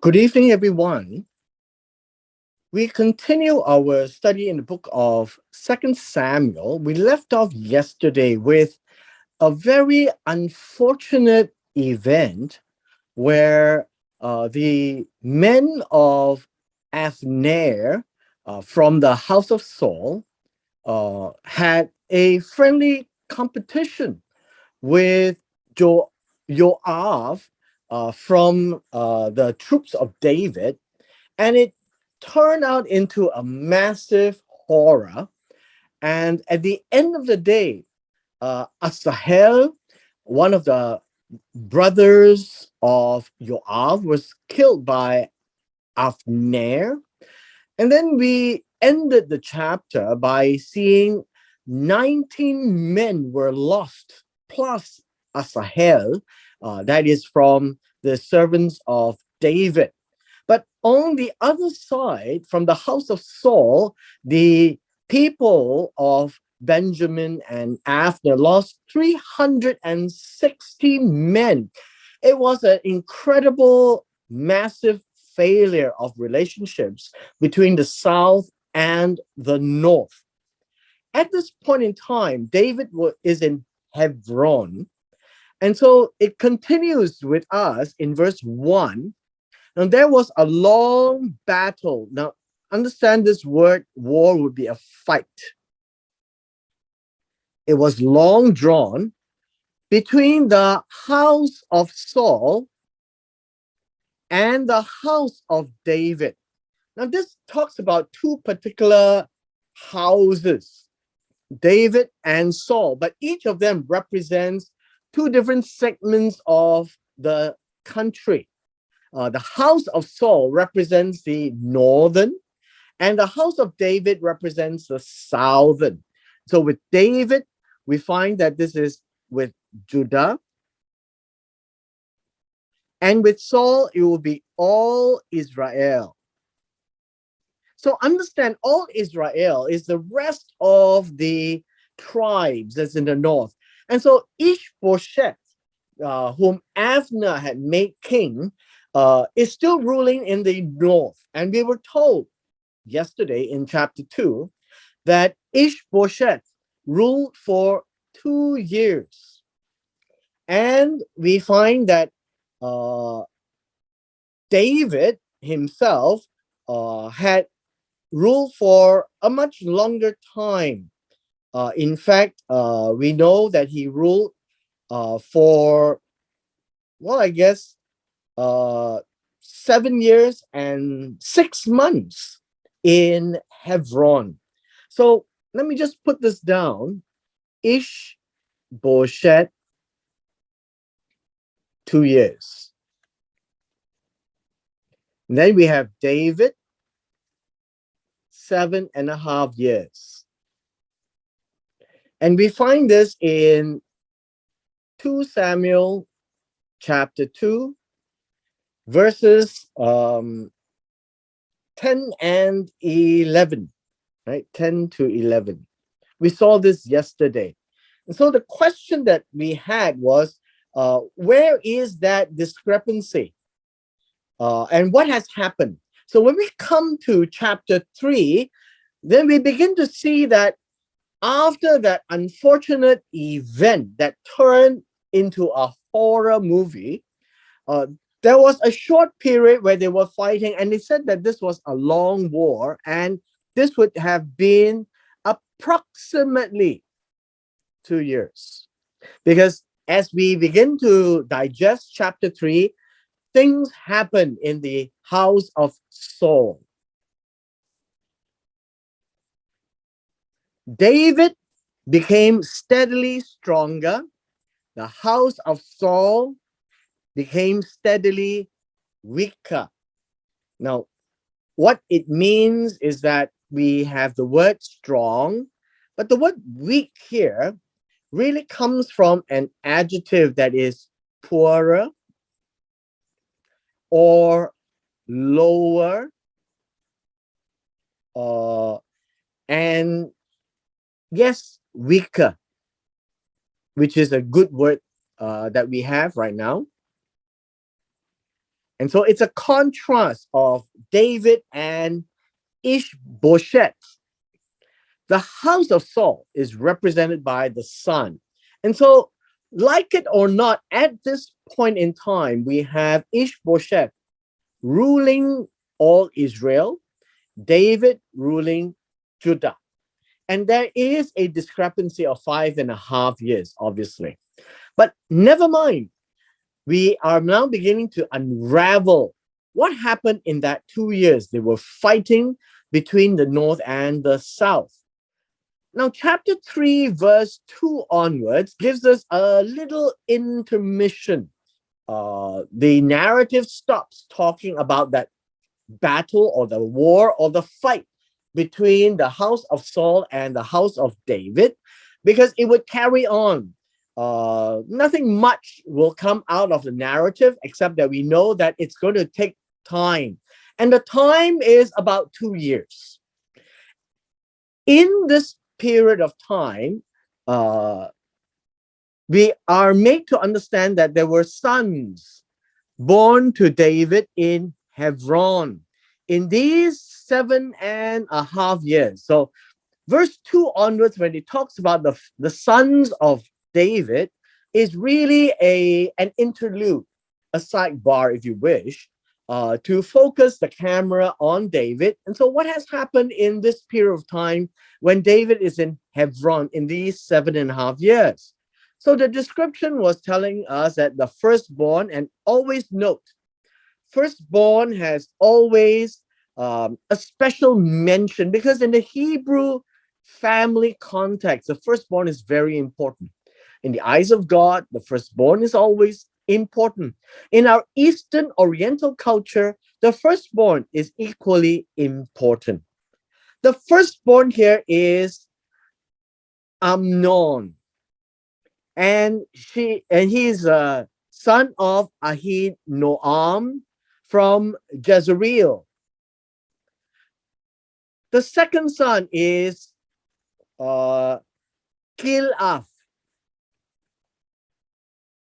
Good evening, everyone. We continue our study in the book of Second Samuel. We left off yesterday with a very unfortunate event where the men of Athner from the house of Saul had a friendly competition with Joab from the troops of David, and it turned out into a massive horror. And at the end of the day, Asahel, one of the brothers of Joab, was killed by Avner. And then we ended the chapter by seeing 19 men were lost, plus Asahel, that is from the servants of David. But on the other side, from the house of Saul, the people of Benjamin and Abner lost 360 men. It was an incredible, massive failure of relationships between the south and the north. At this point in time, David is in Hebron. And so it continues with us in verse 1. Now, there was a long battle. Now, understand this word war would be a fight. It was long drawn between the house of Saul and the house of David. Now, this talks about two particular houses, David and Saul, but each of them represents two different segments of the country. The house of Saul represents the northern, and the house of David represents the southern. So with David, we find that this is with Judah, and with Saul, it will be all Israel. So understand, all Israel is the rest of the tribes that's in the north. And so Ishbosheth, whom Avner had made king, is still ruling in the north. And we were told yesterday in chapter 2 that Ishbosheth ruled for 2 years. And we find that uh, David himself had ruled for a much longer time. In fact, we know that he ruled for, well, I guess, uh, 7 years and 6 months in Hebron. So let me just put this down. Ishbosheth, 2 years. And then we have David, 7.5 years. And we find this in 2 Samuel chapter 2, verses 10 and 11, right? 10 to 11. We saw this yesterday. And so the question that we had was, where is that discrepancy? And what has happened? So when we come to chapter 3, then we begin to see that after that unfortunate event that turned into a horror movie, uh, there was a short period where they were fighting, and they said that this was a long war, and this would have been approximately 2 years. Because as we begin to digest chapter 3, things happen in the house of Saul. David became steadily stronger. The house of Saul became steadily weaker. Now, what it means is that we have the word strong, but the word weak here really comes from an adjective that is poorer or lower, uh, and yes, weaker, which is a good word that we have right now. And so it's a contrast of David and Ishbosheth. The house of Saul is represented by the son. And so, like it or not, at this point in time, we have Ishbosheth ruling all Israel, David ruling Judah. And there is a discrepancy of 5.5 years, obviously. But never mind. We are now beginning to unravel what happened in that 2 years. They were fighting between the north and the south. Now, chapter 3, verse 2 onwards gives us a little intermission. The narrative stops talking about that battle or the war or the fight between the house of Saul and the house of David, because it would carry on. Nothing much will come out of the narrative except that we know that it's going to take time. And the time is about 2 years. In this period of time, we are made to understand that there were sons born to David in Hebron in these 7.5 years. So verse 2 onwards, when it talks about the sons of David, is really an interlude, a sidebar, if you wish, to focus the camera on David. And so what has happened in this period of time when David is in Hebron in these 7.5 years? So the description was telling us that the firstborn, and always note, firstborn has always a special mention, because in the Hebrew family context, the firstborn is very important. In the eyes of God, the firstborn is always important. In our Eastern Oriental culture, the firstborn is equally important. The firstborn here is Amnon, and he's a son of Ahinoam from Jezreel. The second son is Kilaf,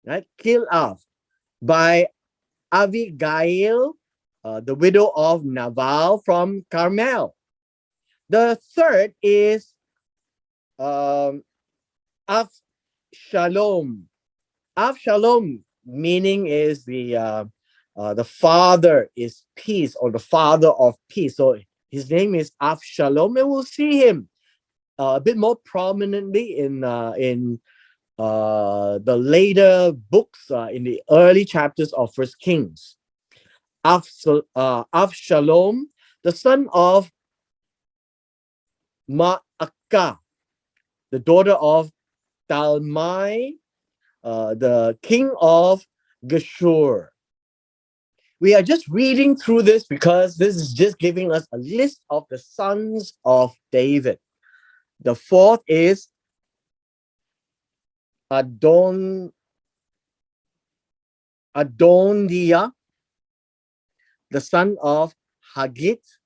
right? Kilaf, by Abigail, the widow of Nabal from Carmel. The third is Avshalom. Avshalom meaning is the father is peace, or the father of peace. So his name is Avshalom, and we'll see him a bit more prominently in the later books, in the early chapters of First Kings. Avshalom, the son of Maacah, the daughter of Talmai, the king of Geshur. We are just reading through this because this is just giving us a list of the sons of David. The fourth is Adoniah, the son of Haggith.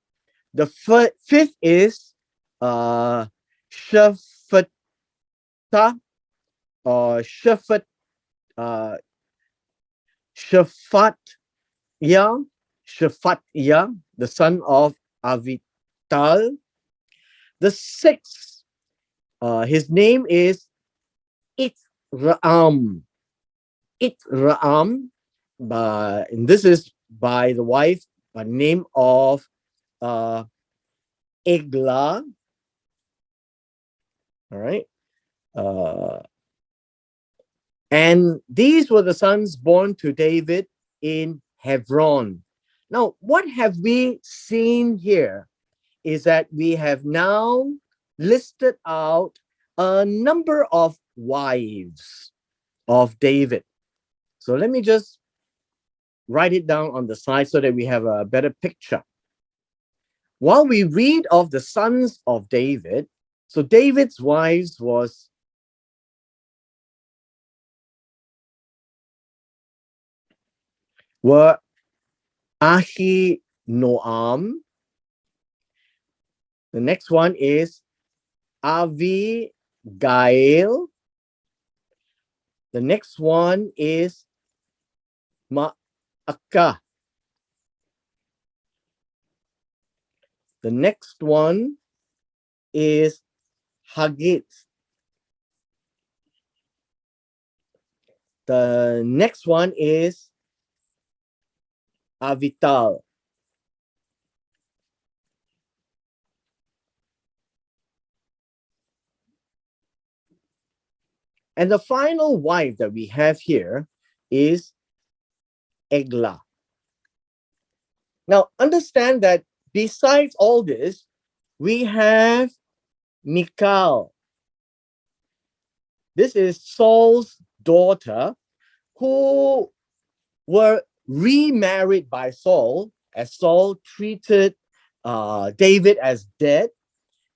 The fifth is Shaphat, or Shaphat, Shaphatya, the son of Avital. The sixth, his name is Ithram. Ithram, and this is by the wife by name of Eglah. All right. And these were the sons born to David in Hebron. Now, what have we seen here is that we have now listed out a number of wives of David. So let me just write it down on the side so that we have a better picture. While we read of the sons of David, so David's wives were Ahinoam. The next one is Abigail. The next one is Maacah. The next one is Haggith. The next one is Avital. And the final wife that we have here is Eglah. Now, understand that besides all this, we have Michal. This is Saul's daughter who were remarried by Saul as Saul treated David as dead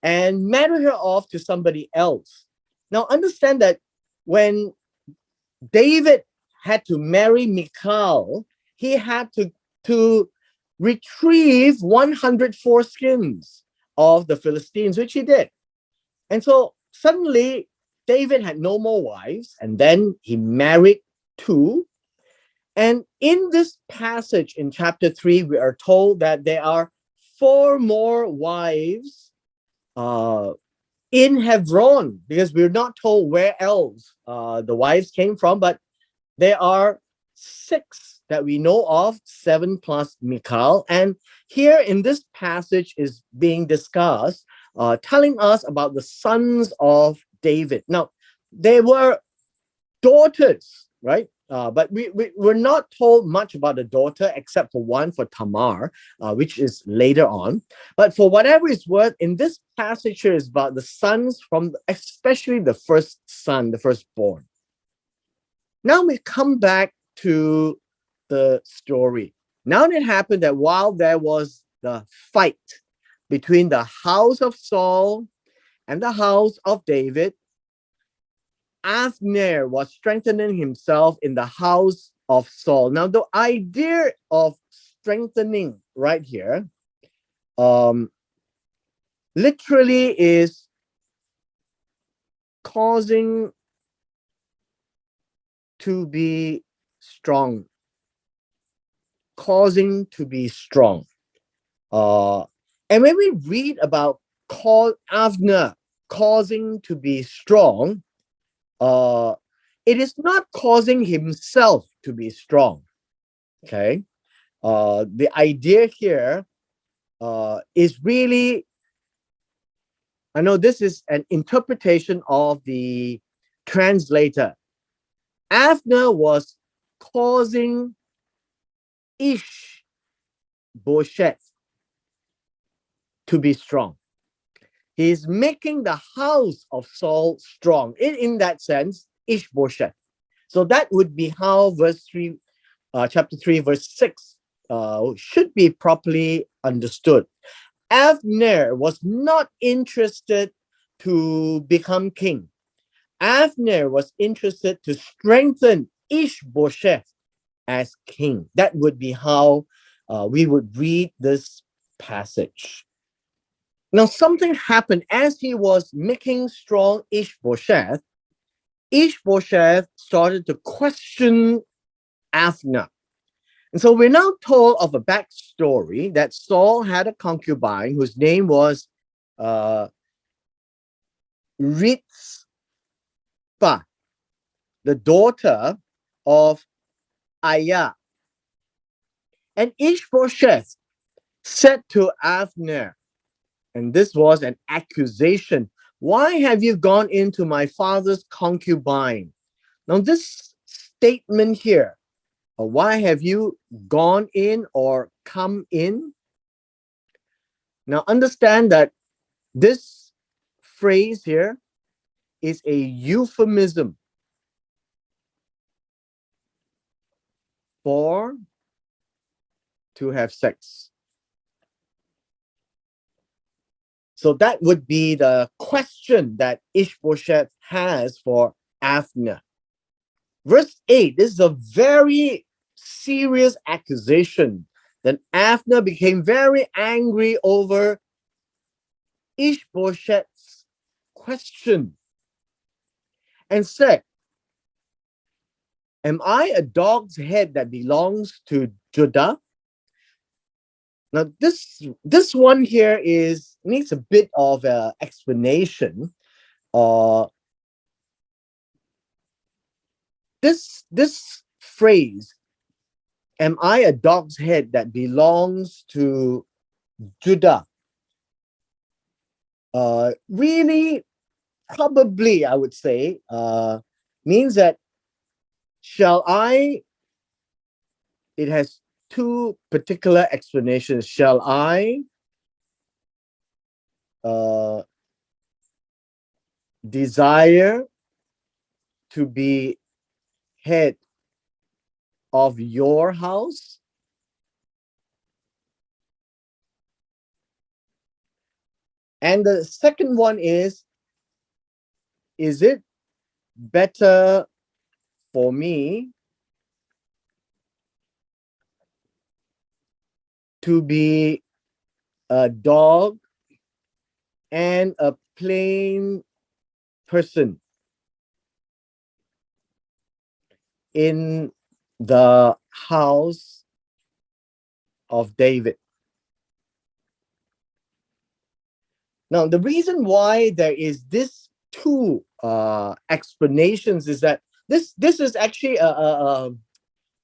and married her off to somebody else. Now, understand that when David had to marry Michal, he had to retrieve 100 foreskins of the Philistines, which he did. And so suddenly David had no more wives, and then he married two. And in this passage in chapter 3, we are told that there are 4 more wives in Hebron, because we're not told where else the wives came from, but there are 6 that we know of, 7 plus Michal. And here in this passage is being discussed, telling us about the sons of David. Now, they were daughters, right? But we're not told much about the daughter except for one, for Tamar, which is later on. But for whatever it's worth, in this passage here is about the sons from, especially the first son, the firstborn. Now we come back to the story. Now it happened that while there was the fight between the house of Saul and the house of David, Abner was strengthening himself in the house of Saul. Now, the idea of strengthening right here literally is causing to be strong. Causing to be strong. And when we read about Abner causing to be strong, it is not causing himself to be strong. Okay. The idea here is really, I know this is an interpretation of the translator. Abner was causing Ishbosheth to be strong. He's making the house of Saul strong. In that sense, Ishbosheth. So that would be how verse 3, chapter 3, verse 6 should be properly understood. Abner was not interested to become king. Abner was interested to strengthen Ishbosheth as king. That would be how we would read this passage. Now, something happened as he was making strong Ishbosheth. Ishbosheth started to question Abner. And so we're now told of a backstory that Saul had a concubine whose name was Rizpah, the daughter of Aiah. And Ishbosheth said to Abner, and this was an accusation, "Why have you gone into my father's concubine?" Now, this statement here, why have you gone in or come in? Now, understand that this phrase here is a euphemism for to have sex. So that would be the question that Ishbosheth has for Abner. Verse 8, this is a very serious accusation. Then Abner became very angry over Ishbosheth's question and said, "Am I a dog's head that belongs to Judah? Now, this one here needs a bit of explanation. Uh, this phrase, "Am I a dog's head that belongs to Judah?" Really, probably, I would say, means that shall I? It has two particular explanations. Shall I uh, desire to be head of your house? And the second one is it better for me to be a dog and a plain person in the house of David? Now, the reason why there is this two explanations is that this is actually well,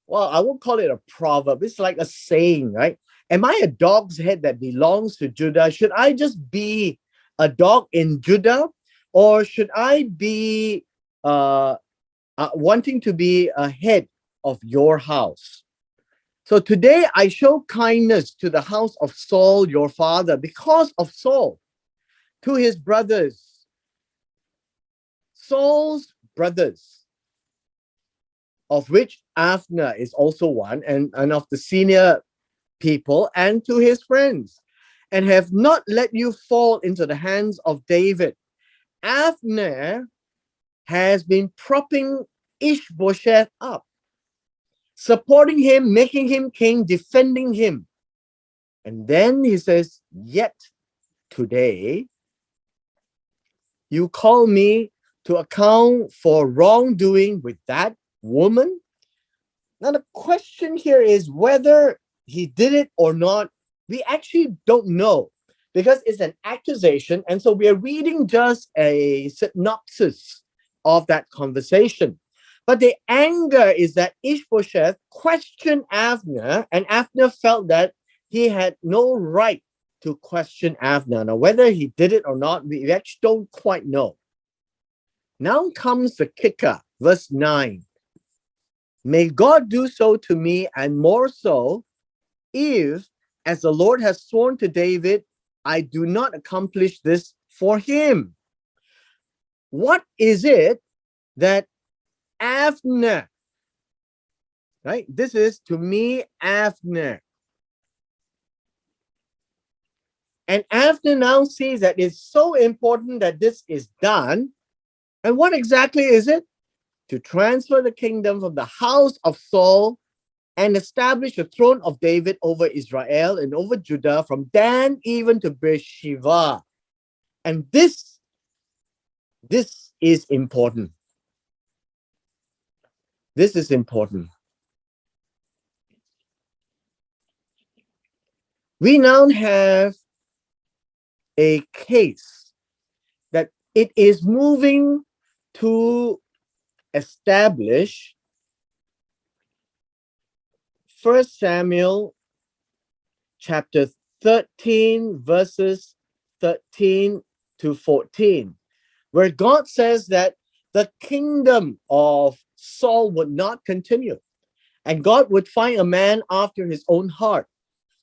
I won't call it a proverb. It's like a saying, right? Am I a dog's head that belongs to Judah? Should I just be a dog in Judah, or should I be wanting to be a head of your house? So today I show kindness to the house of Saul, your father, because of Saul, to his brothers. Saul's brothers, of which Abner is also one, and of the senior people, and to his friends, and have not let you fall into the hands of David. Abner has been propping Ishbosheth up, supporting him, making him king, defending him. And then he says, yet today you call me to account for wrongdoing with that woman? Now, the question here is whether he did it or not. We actually don't know because it's an accusation. And so we are reading just a synopsis of that conversation. But the anger is that Ishbosheth questioned Abner, and Abner felt that he had no right to question Abner. Now, whether he did it or not, we actually don't quite know. Now comes the kicker, verse 9. May God do so to me, and more so, if, as the Lord has sworn to David, I do not accomplish this for him. What is it that Abner, right? This is to me, Abner. And Abner now sees that it's so important that this is done. And what exactly is it? To transfer the kingdom from the house of Saul and establish the throne of David over Israel and over Judah, from Dan even to Beersheba. And this is important. This is important. We now have a case that it is moving to establish 1 Samuel chapter 13, verses 13 to 14, where God says that the kingdom of Saul would not continue, and God would find a man after his own heart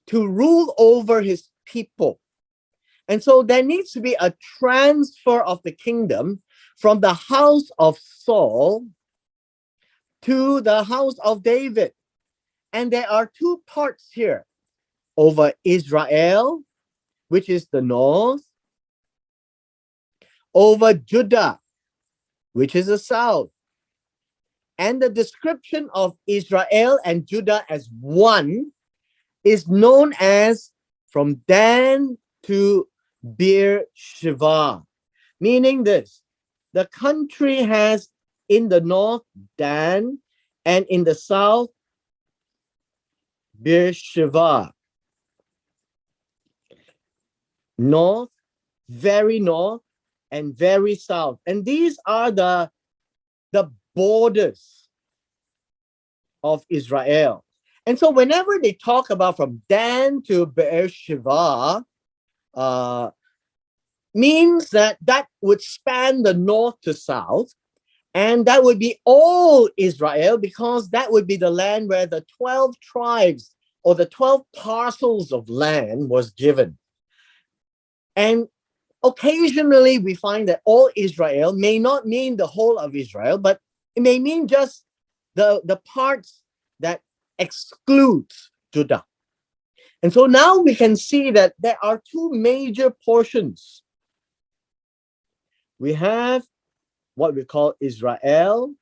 to rule over his people. And so there needs to be a transfer of the kingdom from the house of Saul to the house of David. And there are two parts here: over Israel, which is the north, over Judah, which is the south. And the description of Israel and Judah as one is known as from Dan to Beersheba, meaning this: the country has in the north Dan, and in the south Beersheba. north, very north, and very south. And these are the borders of Israel. And so whenever they talk about from Dan to Beersheba, uh, means that that would span the north to south, and that would be all Israel, because that would be the land where the 12 tribes or the 12 parcels of land was given. And occasionally we find that all Israel may not mean the whole of Israel, but it may mean just the parts that excludes Judah. And so now we can see that there are two major portions. We have what we call Israel,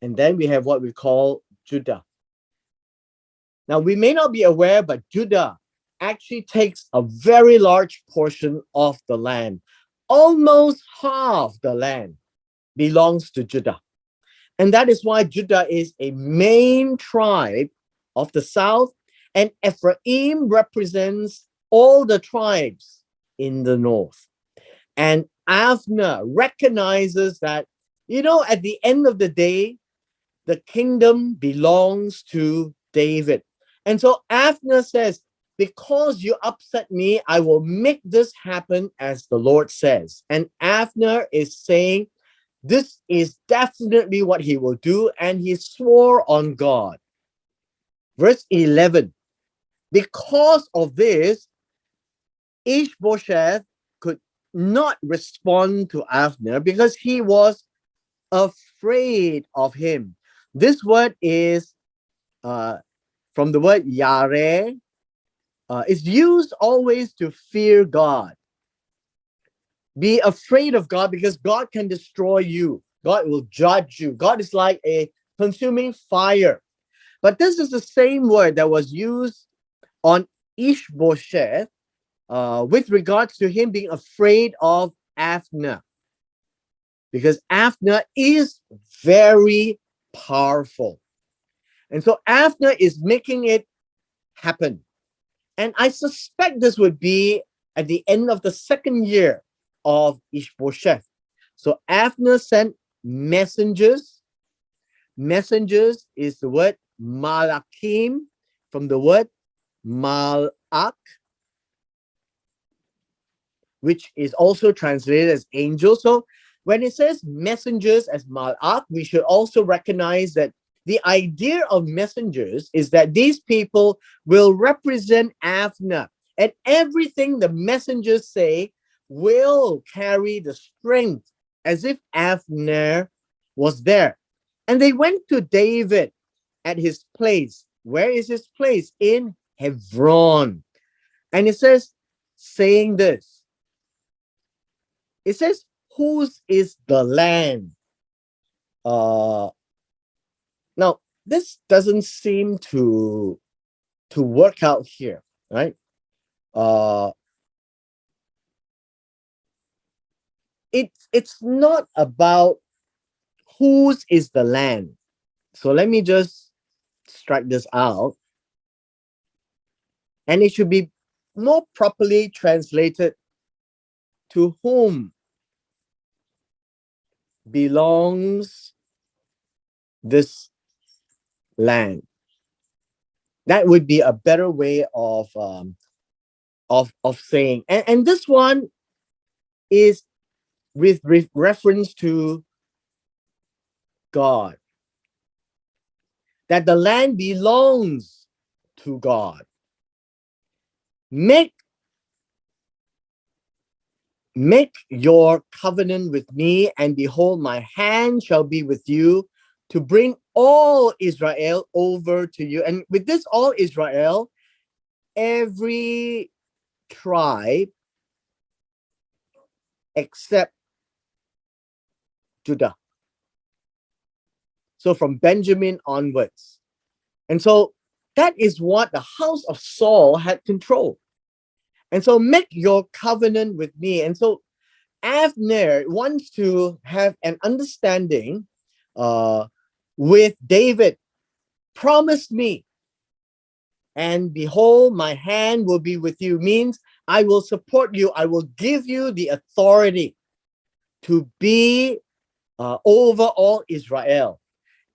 and then we have what we call Judah. Now, we may not be aware, but Judah actually takes a very large portion of the land. Almost half the land belongs to Judah. And that is why Judah is a main tribe of the south, and Ephraim represents all the tribes in the north. And Avner recognizes that, at the end of the day, the kingdom belongs to David. And so Avner says, because you upset me, I will make this happen as the Lord says. And Avner is saying, this is definitely what he will do. And he swore on God. Verse 11, because of this, Ishbosheth could not respond to Avner because he was afraid of him. This word is from the word yare. It's used always to fear God. Be afraid of God because God can destroy you. God will judge you. God is like a consuming fire. But this is the same word that was used on Ishbosheth with regards to him being afraid of Avner. Because Avner is very powerful. And so Avner is making it happen. And I suspect this would be at the end of the second year of Ishbosheth. So Avner sent messengers. Messengers is the word malakim, from the word malak, which is also translated as angel. So when it says messengers as malak, we should also recognize that the idea of messengers is that these people will represent Avner, and everything the messengers say will carry the strength as if Avner was there. And they went to David at his place. Where is his place? In Hebron. And it says, saying this, it says, whose is the land? Now, this doesn't seem to work out here, right? It's not about whose is the land. So let me just strike this out. And it should be more properly translated, to whom belongs this land. That would be a better way of saying. And this one is with reference to God. That the land belongs to God. Make your covenant with me, and behold, my hand shall be with you to bring all Israel over to you. And with this all Israel, every tribe except Judah. So from Benjamin onwards. And so that is what the house of Saul had control. And so make your covenant with me. And so Avner wants to have an understanding with David. Promise me, and behold, my hand will be with you, means I will support you. I will give you the authority to be over all Israel.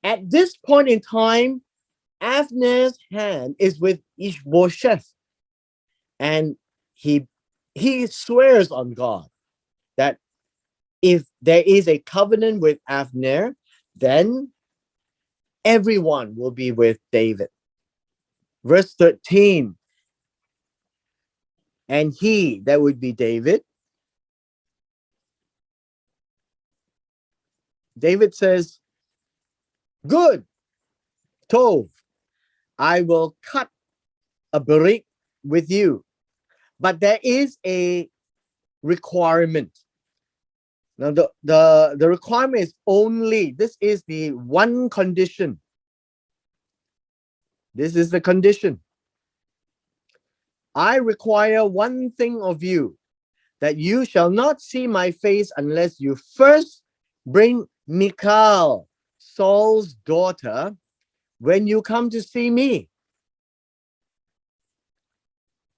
At this point in time, Avner's hand is with Ishbosheth, and he swears on God that if there is a covenant with Avner, then everyone will be with David. Verse 13, and he, that would be David. David says, good, Tov, I will cut a berik with you. But there is a requirement. Now, the requirement is only, this is the one condition. This is the condition. I require one thing of you, that you shall not see my face unless you first bring Michal, Saul's daughter, when you come to see me.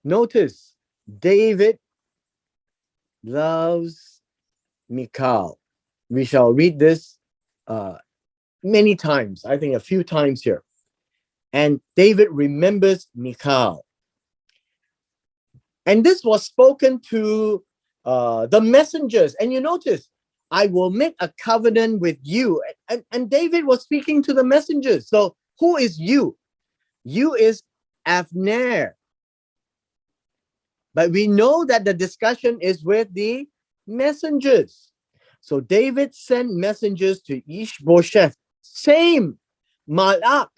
Notice, David loves Michal. We shall read this many times, I think a few times here. And David remembers Michal. And this was spoken to the messengers. And you notice, I will make a covenant with you. And David was speaking to the messengers. So who is you? You is Avner. But we know that the discussion is with the messengers. So David sent messengers to Ishbosheth. Same, Malak.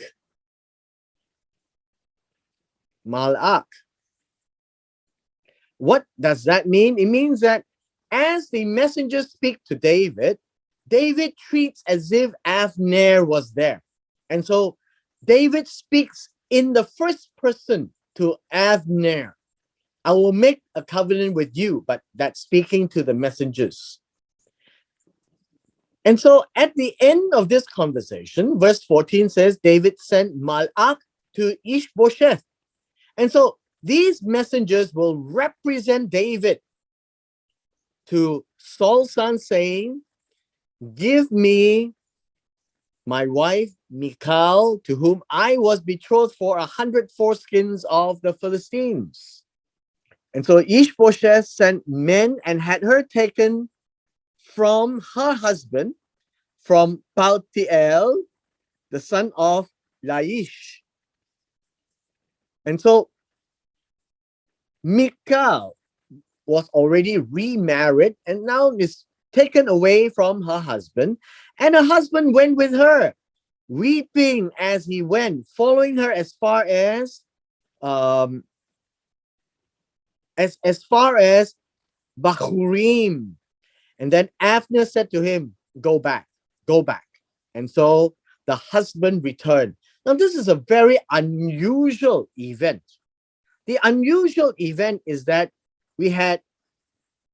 Malak. What does that mean? It means that as the messengers speak to David, David treats as if Avner was there. And so David speaks in the first person to Avner. I will make a covenant with you, but that's speaking to the messengers. And so at the end of this conversation, verse 14 says, David sent Malak to Ishbosheth. And so these messengers will represent David to Saul's son, saying, give me my wife Michal, to whom I was betrothed for 100 foreskins of the Philistines. And so Ishbosheth sent men and had her taken from her husband, from Paltiel, the son of Laish. And so Michal was already remarried and now is taken away from her husband, and her husband went with her, weeping as he went, following her as far as Bahurim. And then Avner said to him, go back. And so the husband returned. Now, this is a very unusual event. The unusual event is that we had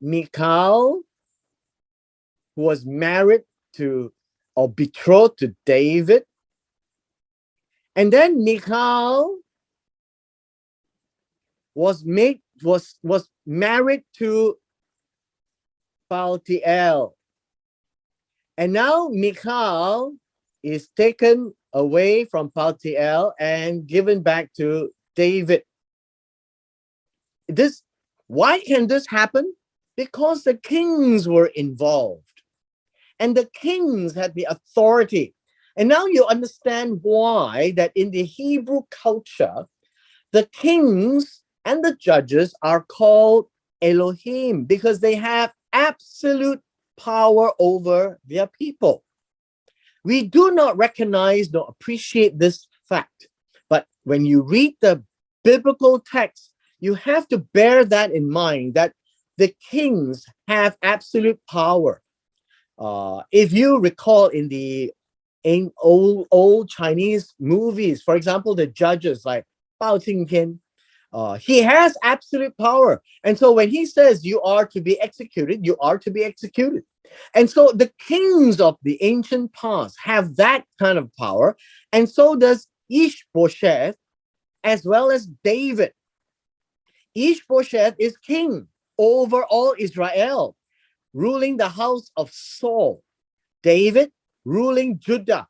Michal, who was married to or betrothed to David. And then Michal was married to Paltiel. And now Michal is taken away from Paltiel and given back to David. Why can this happen? Because the kings were involved. And the kings had the authority. And now you understand why that in the Hebrew culture, the kings and the judges are called Elohim, because they have absolute power over their people. We do not recognize nor appreciate this fact. But when you read the biblical text, you have to bear that in mind, that the kings have absolute power. If you recall in the old Chinese movies, for example, the judges like Bao Jingtian, he has absolute power. And so when he says you are to be executed, you are to be executed. And so the kings of the ancient past have that kind of power. And so does Ishbosheth, as well as David. Ishbosheth is king over all Israel, ruling the house of Saul. David ruling Judah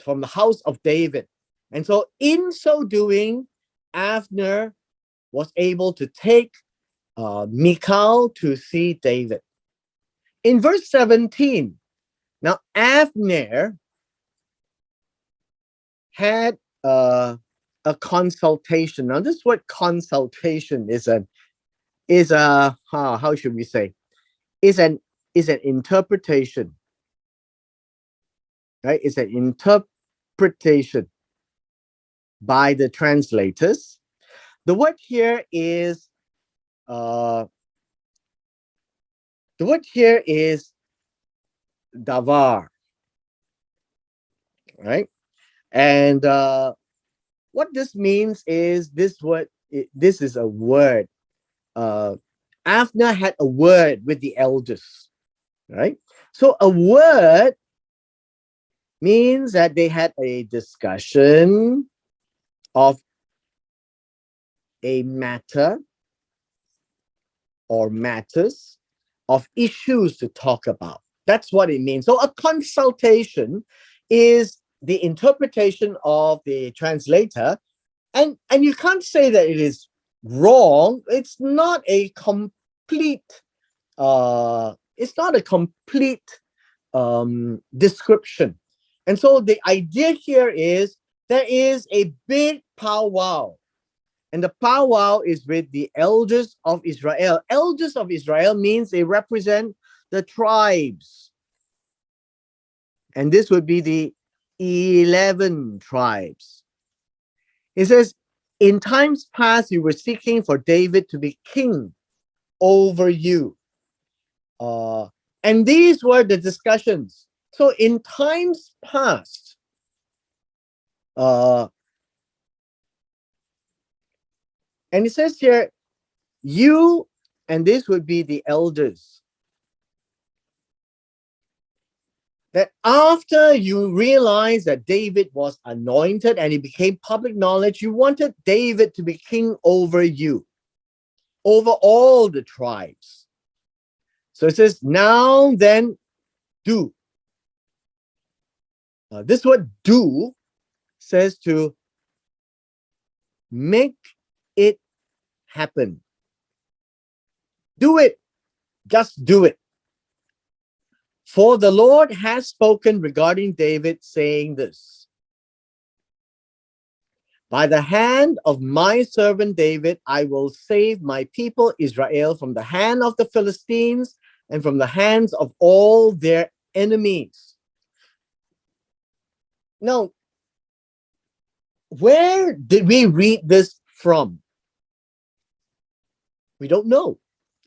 from the house of David. And so in so doing, Abner was able to take Michal to see David. In verse 17, now Abner had a consultation. Now this word consultation is a how should we say? Is an interpretation, right? It's an interpretation by the translators. The word here is davar, right? And what this means is this is a word. Abner had a word with the elders, right? So a word means that they had a discussion of a matter or matters of issues to talk about. That's what it means. So a consultation is the interpretation of the translator, and you can't say that it is wrong. It's not a complete description. And so the idea here is there is a big powwow, and the powwow is with the elders of Israel. Elders of Israel means they represent the tribes, and this would be the 11 tribes. It says, in times past, you were seeking for David to be king over you. And these were the discussions. So in times past, and it says here, you, and this would be the elders, that after you realized that David was anointed and it became public knowledge, you wanted David to be king over you, over all the tribes. So it says, now then, do. This word do says to make it happen. Do it. Just do it. For the Lord has spoken regarding David, saying this: by the hand of my servant David, I will save my people Israel from the hand of the Philistines and from the hands of all their enemies. Now, where did we read this from? We don't know.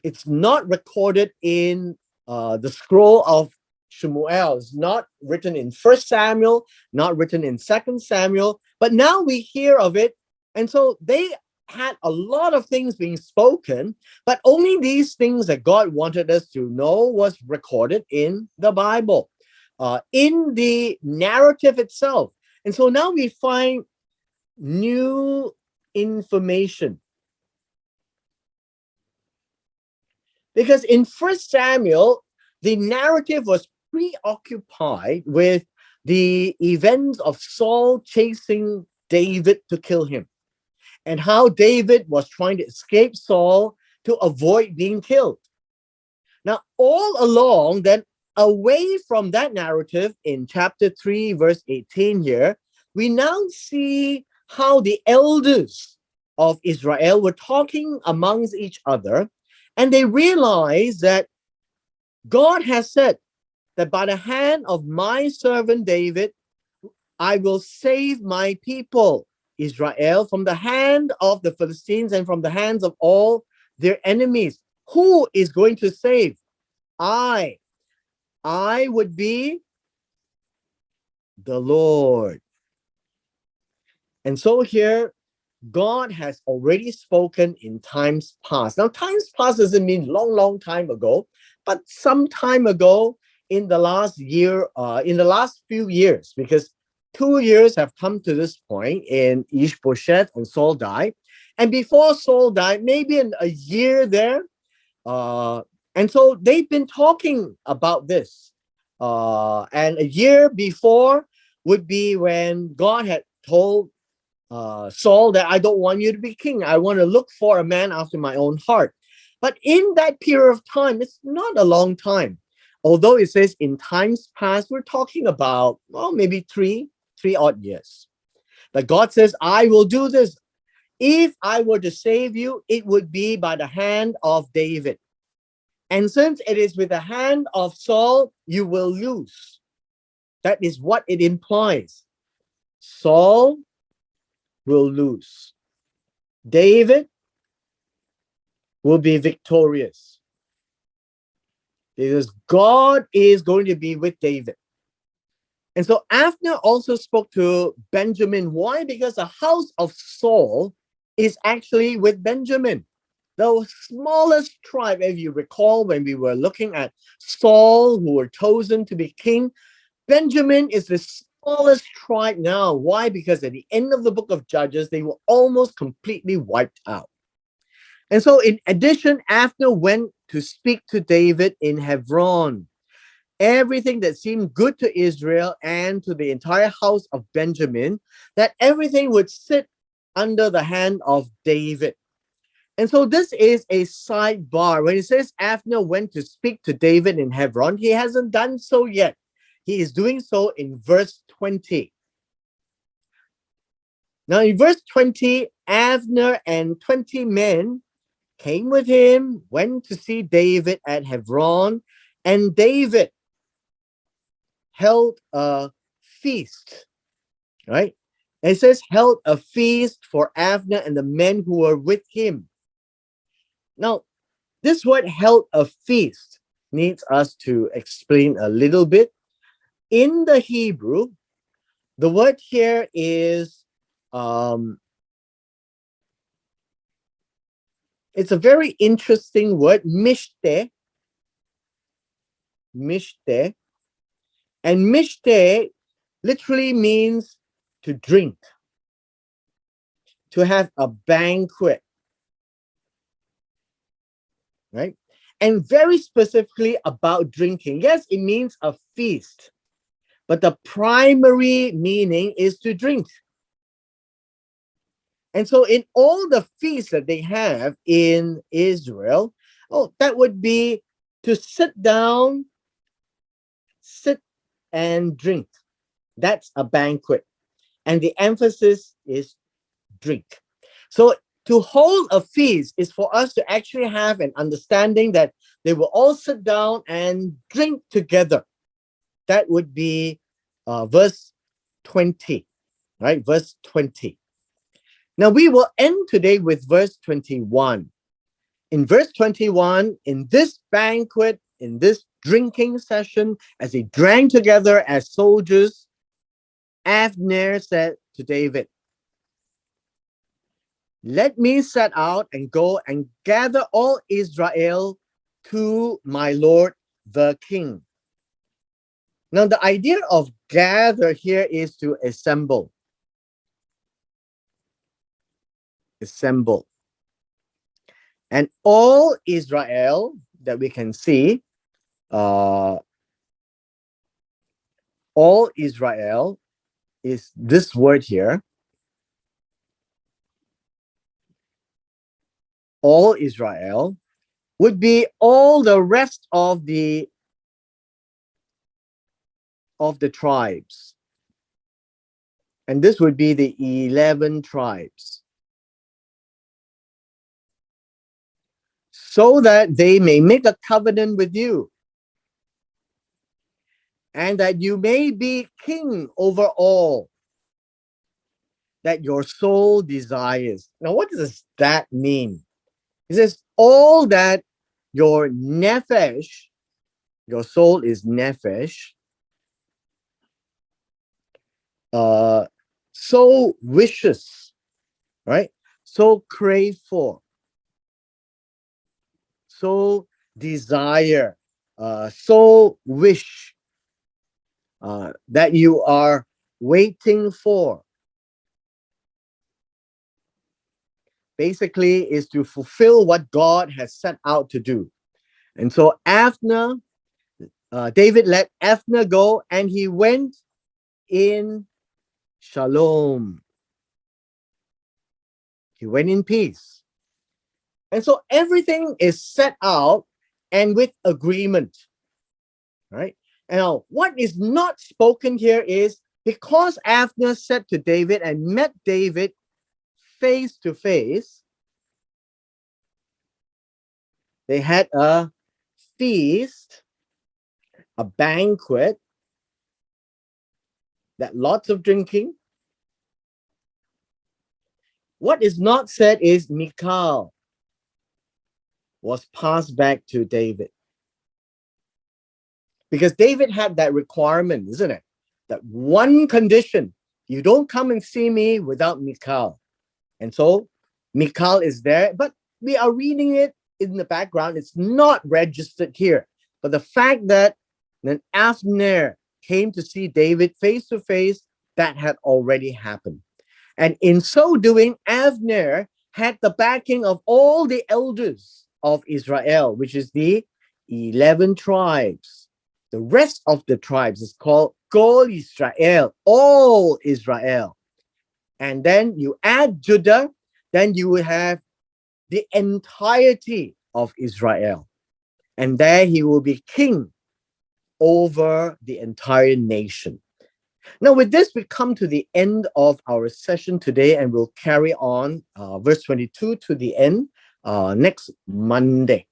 It's not recorded in the scroll of Shemuel. It's not written in 1 Samuel, not written in 2 Samuel, but now we hear of it. And so they had a lot of things being spoken, but only these things that God wanted us to know was recorded in the Bible, in the narrative itself. And so now we find new information. Because in 1 Samuel, the narrative was preoccupied with the events of Saul chasing David to kill him, and how David was trying to escape Saul to avoid being killed. Now, all along, then, away from that narrative in chapter 3, verse 18 here, we now see how the elders of Israel were talking amongst each other, and they realized that God has said that by the hand of my servant David, I will save my people Israel from the hand of the Philistines and from the hands of all their enemies. Who is going to save? I would be the Lord. And so here, God has already spoken in times past. Now, times past doesn't mean long time ago, but some time ago in the last year, in the last few years, because 2 years have come to this point in Ishbosheth and Saul died. And before Saul died, maybe a year there. And so they've been talking about this. And a year before would be when God had told Saul that I don't want you to be king. I want to look for a man after my own heart. But in that period of time, it's not a long time. Although it says in times past, we're talking about, well, maybe three odd years. But God says, I will do this. If I were to save you, it would be by the hand of David. And since it is with the hand of Saul, you will lose. That is what it implies. Saul will lose. David will be victorious. Because God is going to be with David. And so Abner also spoke to Benjamin. Why? Because the house of Saul is actually with Benjamin, the smallest tribe. If you recall, when we were looking at Saul, who were chosen to be king, Benjamin is the smallest tribe now. Why? Because at the end of the book of Judges, they were almost completely wiped out. And so, in addition, Abner went to speak to David in Hebron. Everything that seemed good to Israel and to the entire house of Benjamin, that everything would sit under the hand of David. And so this is a sidebar. When it says Abner went to speak to David in Hebron, he hasn't done so yet. He is doing so in verse 20. Now in verse 20, Abner and 20 men came with him, went to see David at Hebron, and David held a feast, right? And it says held a feast for Abner and the men who were with him. Now, this word held a feast needs us to explain a little bit. In the Hebrew, the word here is, it's a very interesting word, mishte. Mishte. And mishte literally means to drink, to have a banquet, right? And very specifically about drinking. Yes, it means a feast, but the primary meaning is to drink. And so in all the feasts that they have in Israel, that would be to sit down, sit and drink. That's a banquet. And the emphasis is drink. So to hold a feast is for us to actually have an understanding that they will all sit down and drink together. That would be verse 20, right? Verse 20. Now we will end today with verse 21. In verse 21, in this banquet, in this drinking session, as they drank together as soldiers, Abner said to David, let me set out and go and gather all Israel to my lord the king. Now, the idea of gather here is to assemble. Assemble. And all Israel that we can see, all Israel is this word here. All Israel would be all the rest of the tribes. And this would be the 11 tribes. So that they may make a covenant with you, and that you may be king over all that your soul desires. Now, what does that mean? It says, all that your nefesh, your soul is nefesh, so wishes, right? So crave for, so desire, so wish, that you are waiting for. basically is to fulfill what God has set out to do. And so David let Abner go, and he went in shalom. He went in peace. And so everything is set out and with agreement, right? And now, what is not spoken here is because Abner said to David and met David face to face, they had a feast, a banquet, that lots of drinking. What is not said is Michal was passed back to David. Because David had that requirement, isn't it? That one condition, you don't come and see me without Michal. And so Michal is there, but we are reading it in the background. It's not registered here. But the fact that then Abner came to see David face to face, that had already happened. And in so doing, Abner had the backing of all the elders of Israel, which is the 11 tribes. The rest of the tribes is called Kol Israel, all Israel. And then you add Judah, then you will have the entirety of Israel. And there he will be king over the entire nation. Now, with this, we come to the end of our session today, and we'll carry on verse 22 to the end next Monday.